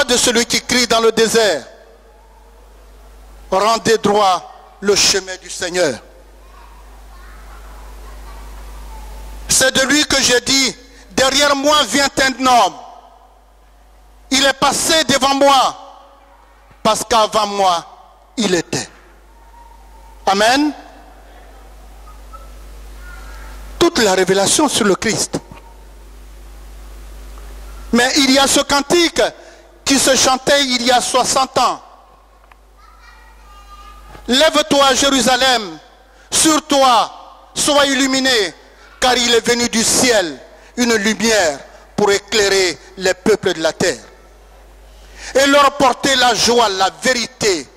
voix de celui qui crie dans le désert. Rendez droit le chemin du Seigneur. C'est de lui que j'ai dit, derrière moi vient un homme. Il est passé devant moi, parce qu'avant moi, il était. Amen. Toute la révélation sur le Christ. Mais il y a ce cantique qui se chantait il y a 60 ans. Lève-toi, Jérusalem, sur toi, sois illuminé, car il est venu du ciel une lumière pour éclairer les peuples de la terre et leur porter la joie, la vérité.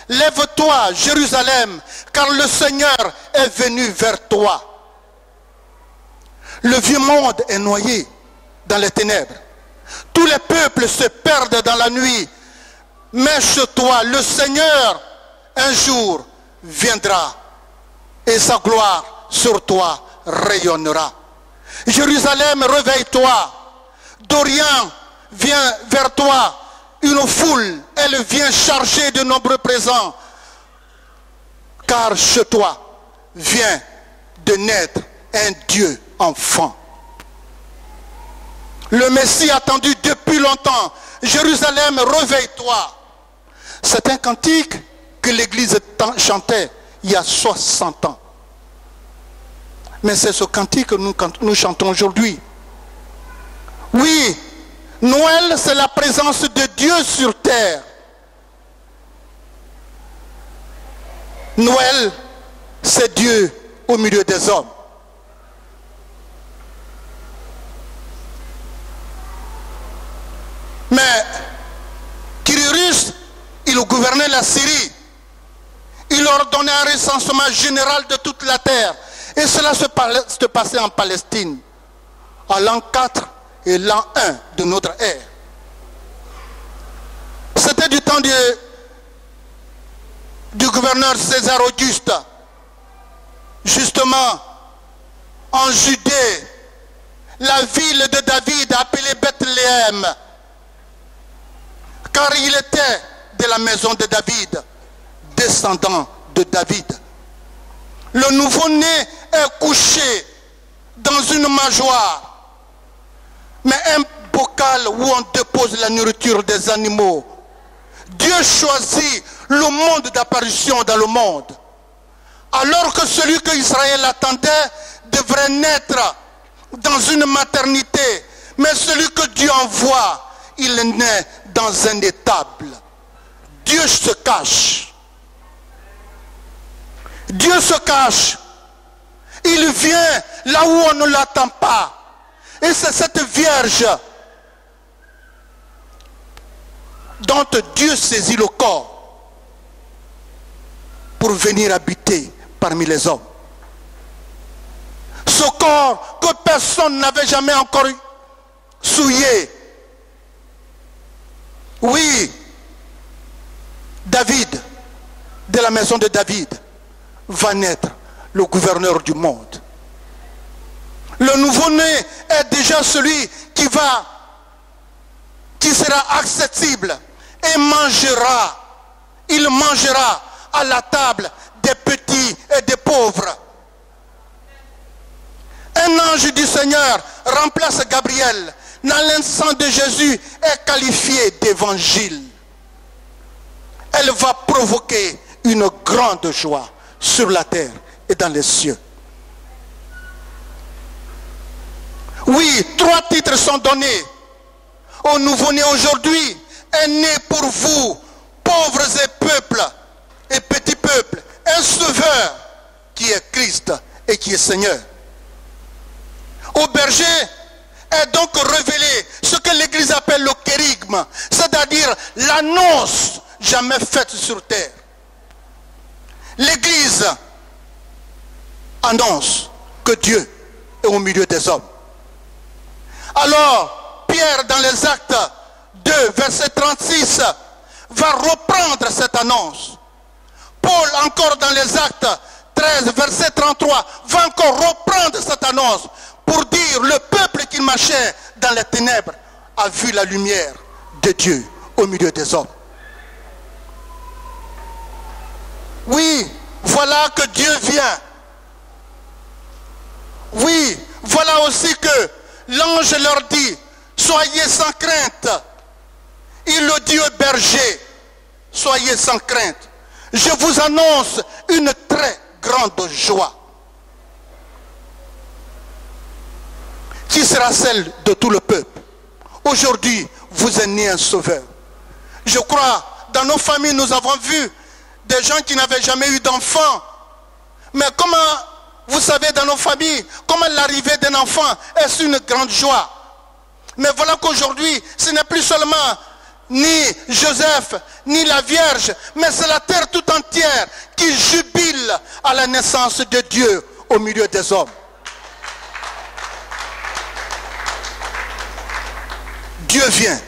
Lève-toi, Jérusalem, car le Seigneur est venu vers toi. Le vieux monde est noyé dans les ténèbres. Tous les peuples se perdent dans la nuit. Mais chez toi, le Seigneur, un jour, viendra et sa gloire sur toi rayonnera. Jérusalem, réveille-toi. D'Orient vient vers toi une foule. Elle vient chargée de nombreux présents. Car chez toi vient de naître un Dieu enfant. Le Messie attendu depuis longtemps. Jérusalem, réveille-toi. C'est un cantique que l'Église chantait il y a 60 ans. Mais c'est ce cantique que nous chantons aujourd'hui. Oui, Noël, c'est la présence de Dieu sur terre. Noël, c'est Dieu au milieu des hommes. Mais Quirinius, il gouvernait la Syrie. Il ordonnait un recensement général de toute la terre. Et cela se passait en Palestine, à l'an 4 et l'an 1 de notre ère. C'était du temps du gouverneur César Auguste. Justement, en Judée, la ville de David appelée Bethléem, car il était de la maison de David, descendant de David. Le nouveau-né est couché dans une mangeoire, mais un bocal où on dépose la nourriture des animaux. Dieu choisit le monde d'apparition dans le monde. Alors que celui que Israël attendait devrait naître dans une maternité, mais celui que Dieu envoie, il naît dans un étable. Dieu se cache. Dieu se cache. Il vient là où on ne l'attend pas. Et c'est cette Vierge dont Dieu saisit le corps pour venir habiter parmi les hommes. Ce corps que personne n'avait jamais encore souillé. Oui, David, de la maison de David, va naître le gouverneur du monde. Le nouveau-né est déjà celui qui sera accessible et il mangera à la table des petits et des pauvres. Un ange du Seigneur remplace Gabriel. Dans l'instant de Jésus est qualifié d'évangile. Elle va provoquer une grande joie sur la terre et dans les cieux. Oui, 3 titres sont donnés au nouveau-né aujourd'hui. Est né pour vous, pauvres et peuples et petits peuples, un sauveur qui est Christ et qui est Seigneur. Au berger est donc révélé ce que l'Église appelle le kérigme, c'est-à-dire l'annonce jamais faite sur terre. L'Église annonce que Dieu est au milieu des hommes. Alors, Pierre, dans les Actes 2, verset 36, va reprendre cette annonce. Paul, encore dans les Actes 13, verset 33, va encore reprendre cette annonce pour dire le peuple qui marchait dans les ténèbres a vu la lumière de Dieu. au milieu des hommes. Oui, voilà que Dieu vient. Oui, voilà aussi que l'ange leur dit, soyez sans crainte. Il le dit au berger, soyez sans crainte. Je vous annonce une très grande joie, qui sera celle de tout le peuple. Aujourd'hui, vous est né un sauveur. Je crois, dans nos familles, nous avons vu des gens qui n'avaient jamais eu d'enfants. Mais comment, vous savez, dans nos familles, comment l'arrivée d'un enfant est une grande joie. Mais voilà qu'aujourd'hui, ce n'est plus seulement ni Joseph, ni la Vierge, mais c'est la terre tout entière qui jubile à la naissance de Dieu au milieu des hommes. Dieu vient.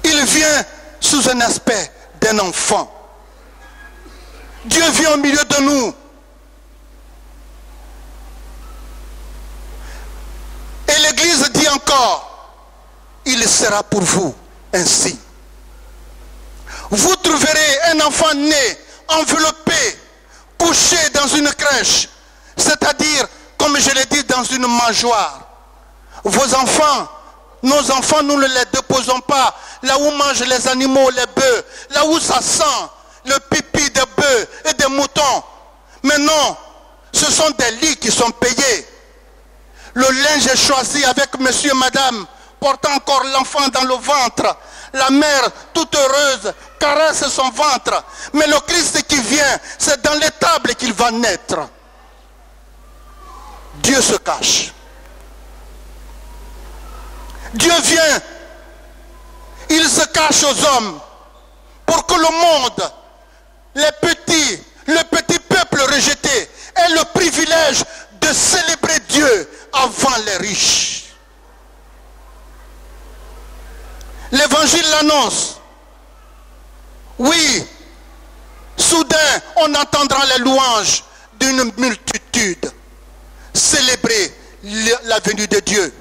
Il vient sous un aspect d'un enfant. Dieu vient au milieu de nous. Et l'Église dit encore, il sera pour vous ainsi. Vous trouverez un enfant né, enveloppé, couché dans une crèche, c'est-à-dire, comme je l'ai dit, dans une mangeoire. Vos enfants, nos enfants, nous ne les déposons pas là où mangent les animaux, les bœufs, là où ça sent le pipi des bœufs et des moutons. Mais non, ce sont des lits qui sont payés. Le linge est choisi avec monsieur, madame, portant encore l'enfant dans le ventre. La mère, toute heureuse, caresse son ventre. Mais le Christ qui vient, c'est dans l'étable qu'il va naître. Dieu se cache. Dieu vient. Il se cache aux hommes pour que le monde, le petit peuple rejeté, ait le privilège de célébrer Dieu avant les riches. L'évangile l'annonce. Oui, soudain, on entendra les louanges d'une multitude célébrer la venue de Dieu.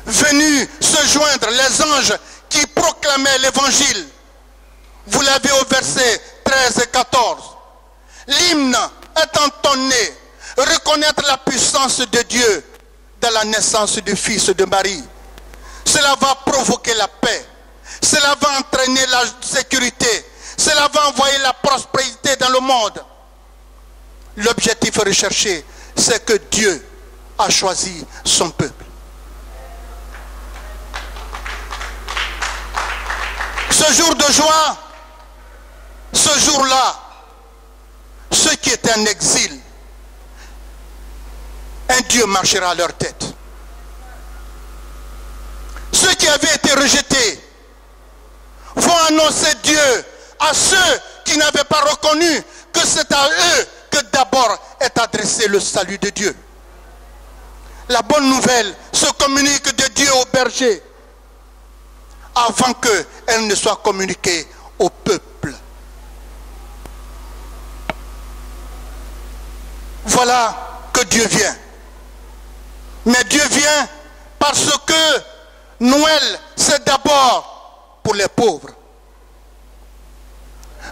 Venus se joindre les anges qui proclamaient l'évangile. Vous l'avez au verset 13 et 14. L'hymne est entonné, reconnaître la puissance de Dieu dans la naissance du Fils de Marie. Cela va provoquer la paix. Cela va entraîner la sécurité. Cela va envoyer la prospérité dans le monde. L'objectif recherché, c'est que Dieu a choisi son peuple. Ce jour de joie, ce jour-là, ceux qui étaient en exil, un Dieu marchera à leur tête. Ceux qui avaient été rejetés vont annoncer Dieu à ceux qui n'avaient pas reconnu que c'est à eux que d'abord est adressé le salut de Dieu. La bonne nouvelle se communique de Dieu au berger avant qu'elle ne soit communiquée au peuple. Voilà que Dieu vient. Mais Dieu vient parce que Noël, c'est d'abord pour les pauvres.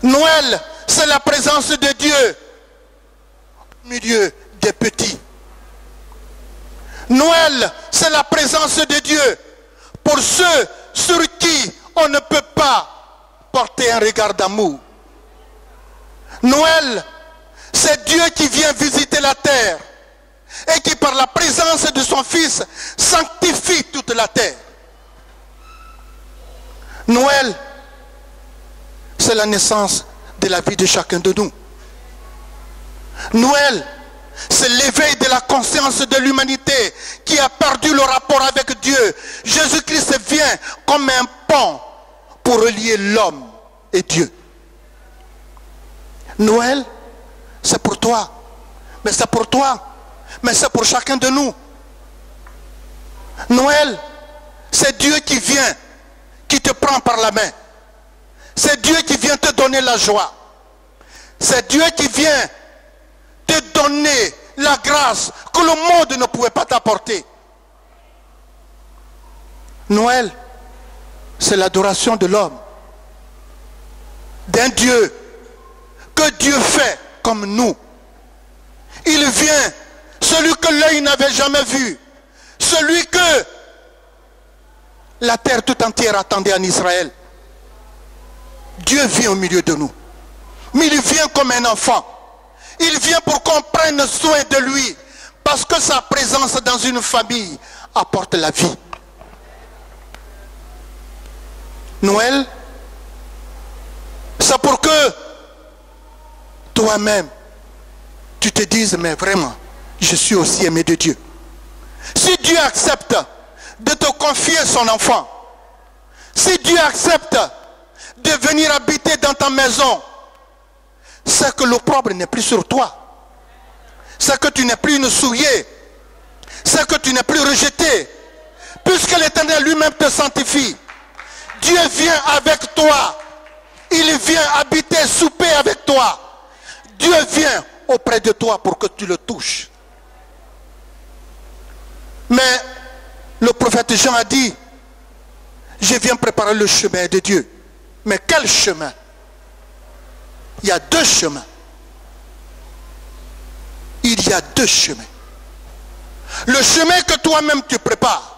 Noël, c'est la présence de Dieu au milieu des petits. Noël, c'est la présence de Dieu pour ceux sur qui on ne peut pas porter un regard d'amour. Noël, c'est Dieu qui vient visiter la terre et qui par la présence de son Fils sanctifie toute la terre. Noël, c'est la naissance de la vie de chacun de nous. Noël, c'est l'éveil de la conscience de l'humanité qui a perdu le rapport avec Dieu. Jésus-Christ vient comme un pont pour relier l'homme et Dieu. Noël, c'est pour toi. Mais c'est pour toi. Mais c'est pour chacun de nous. Noël, c'est Dieu qui vient, qui te prend par la main. C'est Dieu qui vient te donner la joie. C'est Dieu qui vient te donner la grâce que le monde ne pouvait pas t'apporter. Noël, c'est l'adoration de l'homme, d'un Dieu que Dieu fait comme nous. Il vient, celui que l'œil n'avait jamais vu, celui que la terre tout entière attendait en Israël. Dieu vient au milieu de nous. Mais il vient comme un enfant. Il vient pour qu'on prenne soin de lui. Parce que sa présence dans une famille apporte la vie. Noël, c'est pour que toi-même, tu te dises, mais vraiment, je suis aussi aimé de Dieu. Si Dieu accepte de te confier son enfant, si Dieu accepte de venir habiter dans ta maison, c'est que l'opprobre n'est plus sur toi. C'est que tu n'es plus une souillée. C'est que tu n'es plus rejeté. Puisque l'Éternel lui-même te sanctifie. Dieu vient avec toi. Il vient habiter, souper avec toi. Dieu vient auprès de toi pour que tu le touches. Mais le prophète Jean a dit, je viens préparer le chemin de Dieu. Mais quel chemin? Il y a deux chemins. Il y a deux chemins. Le chemin que toi-même tu prépares.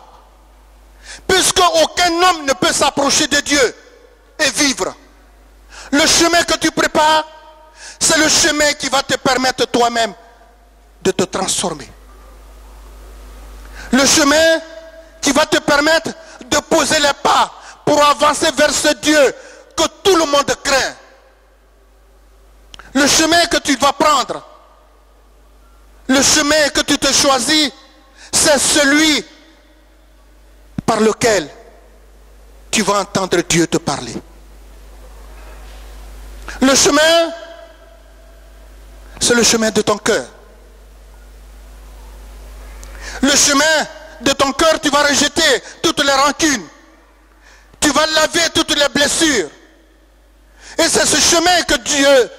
Puisque aucun homme ne peut s'approcher de Dieu et vivre. Le chemin que tu prépares, c'est le chemin qui va te permettre toi-même de te transformer. Le chemin qui va te permettre de poser les pas pour avancer vers ce Dieu que tout le monde craint. Le chemin que tu vas prendre, le chemin que tu te choisis, c'est celui par lequel tu vas entendre Dieu te parler. Le chemin, c'est le chemin de ton cœur. Le chemin de ton cœur, tu vas rejeter toutes les rancunes. Tu vas laver toutes les blessures. Et c'est ce chemin que Dieu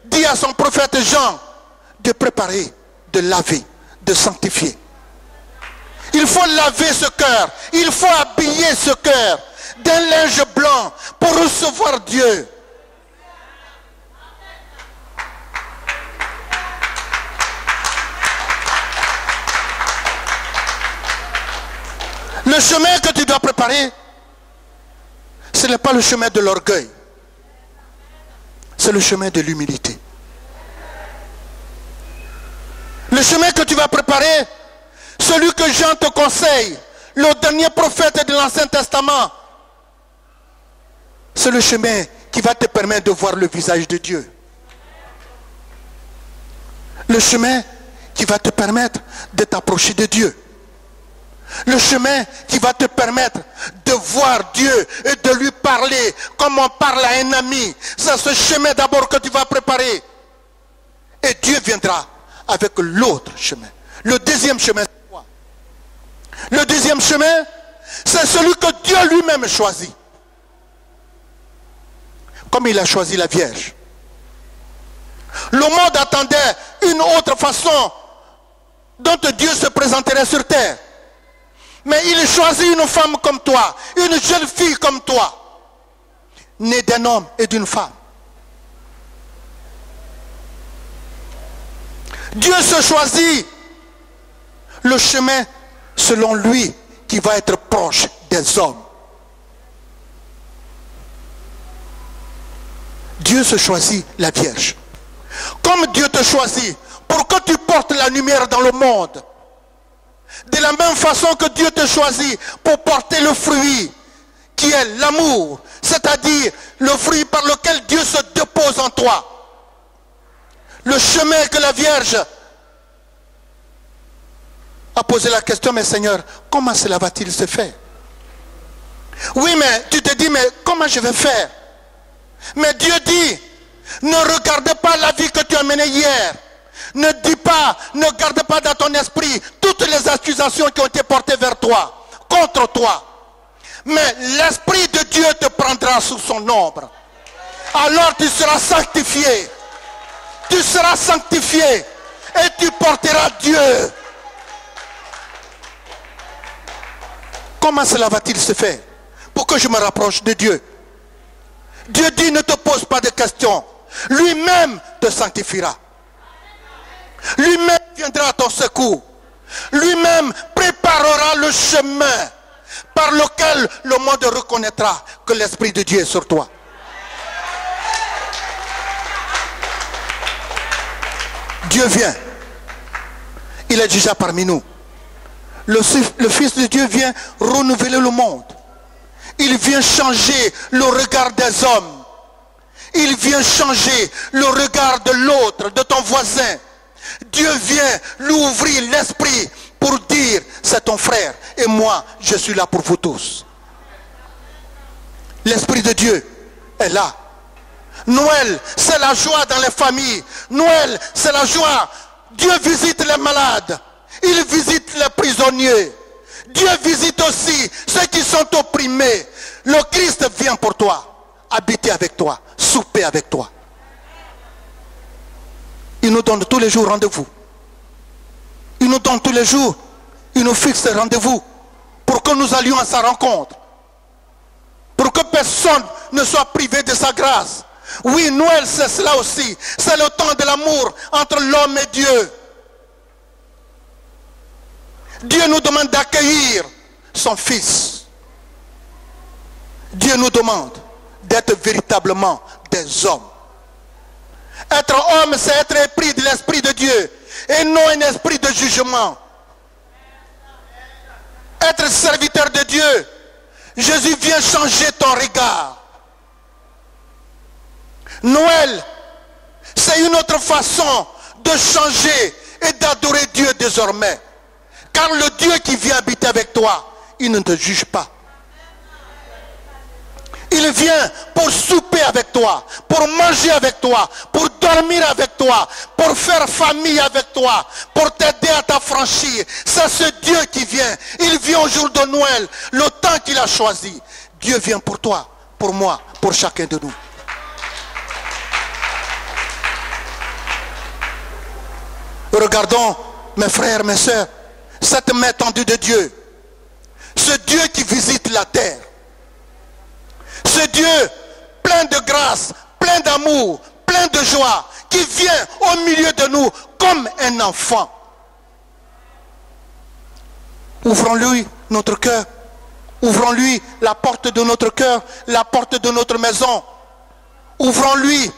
dit à son prophète Jean de préparer, de laver, de sanctifier. Il faut laver ce cœur. Il faut habiller ce cœur d'un linge blanc pour recevoir Dieu. Le chemin que tu dois préparer, ce n'est pas le chemin de l'orgueil. C'est le chemin de l'humilité. Le chemin que tu vas préparer, celui que Jean te conseille, le dernier prophète de l'Ancien Testament, c'est le chemin qui va te permettre de voir le visage de Dieu. Le chemin qui va te permettre de t'approcher de Dieu. Le chemin qui va te permettre de voir Dieu et de lui parler comme on parle à un ami. C'est ce chemin d'abord que tu vas préparer. Et Dieu viendra avec l'autre chemin. Le deuxième chemin, c'est quoi? Le deuxième chemin, c'est celui que Dieu lui-même choisit. Comme il a choisi la Vierge. Le monde attendait une autre façon dont Dieu se présenterait sur terre. Mais il choisit une femme comme toi, une jeune fille comme toi, née d'un homme et d'une femme. Dieu se choisit le chemin selon lui qui va être proche des hommes. Dieu se choisit la Vierge. Comme Dieu te choisit pour que tu portes la lumière dans le monde. De la même façon que Dieu te choisit pour porter le fruit qui est l'amour, c'est-à-dire le fruit par lequel Dieu se dépose en toi. Le chemin que la Vierge a posé la question, mais Seigneur, comment cela va-t-il se faire? Oui, mais tu te dis, mais comment je vais faire? Mais Dieu dit, ne regarde pas la vie que tu as menée hier. Ne dis pas, ne garde pas dans ton esprit toutes les accusations qui ont été portées vers toi, contre toi. Mais l'Esprit de Dieu te prendra sous son ombre. Alors tu seras sanctifié. Tu seras sanctifié et tu porteras Dieu. Comment cela va-t-il se faire? pour que je me rapproche de Dieu. Dieu dit, ne te pose pas de questions. Lui-même te sanctifiera. Lui-même viendra à ton secours. Lui-même préparera le chemin par lequel le monde reconnaîtra que l'Esprit de Dieu est sur toi. Dieu vient. Il est déjà parmi nous. Le Fils de Dieu vient renouveler le monde. Il vient changer le regard des hommes. Il vient changer le regard de l'autre, de ton voisin. Dieu vient lui ouvrir l'esprit pour dire, c'est ton frère et moi, je suis là pour vous tous. L'Esprit de Dieu est là. Noël, c'est la joie dans les familles. Noël, c'est la joie. Dieu visite les malades. Il visite les prisonniers. Dieu visite aussi ceux qui sont opprimés. Le Christ vient pour toi, habiter avec toi, souper avec toi. Il nous donne tous les jours rendez-vous. Il nous donne tous les jours, il nous fixe rendez-vous pour que nous allions à sa rencontre. Pour que personne ne soit privé de sa grâce. Oui, Noël, c'est cela aussi. C'est le temps de l'amour entre l'homme et Dieu. Dieu nous demande d'accueillir son Fils. Dieu nous demande d'être véritablement des hommes. Être homme, c'est être épris de l'Esprit de Dieu et non un esprit de jugement. Être serviteur de Dieu, Jésus vient changer ton regard. Noël, c'est une autre façon de changer et d'adorer Dieu désormais. Car le Dieu qui vient habiter avec toi, il ne te juge pas. Il vient pour souper avec toi, pour manger avec toi, pour dormir avec toi, pour faire famille avec toi, pour t'aider à t'affranchir. C'est ce Dieu qui vient. Il vient au jour de Noël, le temps qu'il a choisi. Dieu vient pour toi, pour moi, pour chacun de nous. Regardons, mes frères, mes sœurs, cette main tendue de Dieu. Ce Dieu qui visite la terre. Ce Dieu plein de grâce, plein d'amour, plein de joie, qui vient au milieu de nous comme un enfant. Ouvrons-lui notre cœur. Ouvrons-lui la porte de notre cœur, la porte de notre maison. Ouvrons-lui.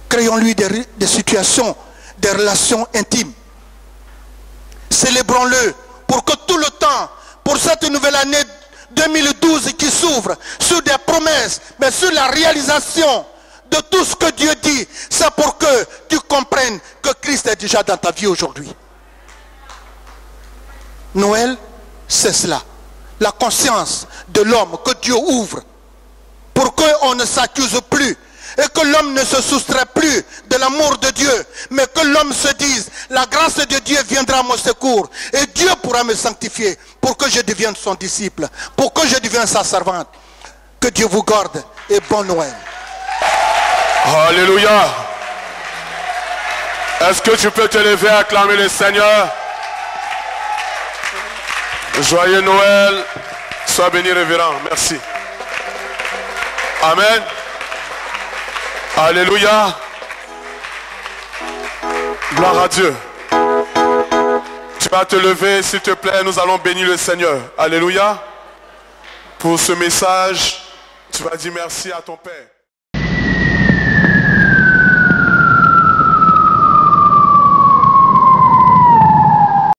Créons-lui des situations, des relations intimes. Célébrons-le pour que tout le temps, pour cette nouvelle année 2012 qui s'ouvre sur des promesses, mais sur la réalisation de tout ce que Dieu dit, c'est pour que tu comprennes que Christ est déjà dans ta vie aujourd'hui. Noël, c'est cela. La conscience de l'homme que Dieu ouvre pour qu'on ne s'accuse plus et que l'homme ne se soustrait plus de l'amour de Dieu, mais que l'homme se dise, la grâce de Dieu viendra à mon secours et Dieu pourra me sanctifier pour que je devienne son disciple, pour que je devienne sa servante. Que Dieu vous garde et bon Noël. Alléluia. Est-ce que tu peux te lever à acclamer le Seigneur? Joyeux Noël. Sois béni, révérend. Merci. Amen. Alléluia. Gloire à Dieu. Tu vas te lever, s'il te plaît. Nous allons bénir le Seigneur. Alléluia. Pour ce message, tu vas dire merci à ton Père.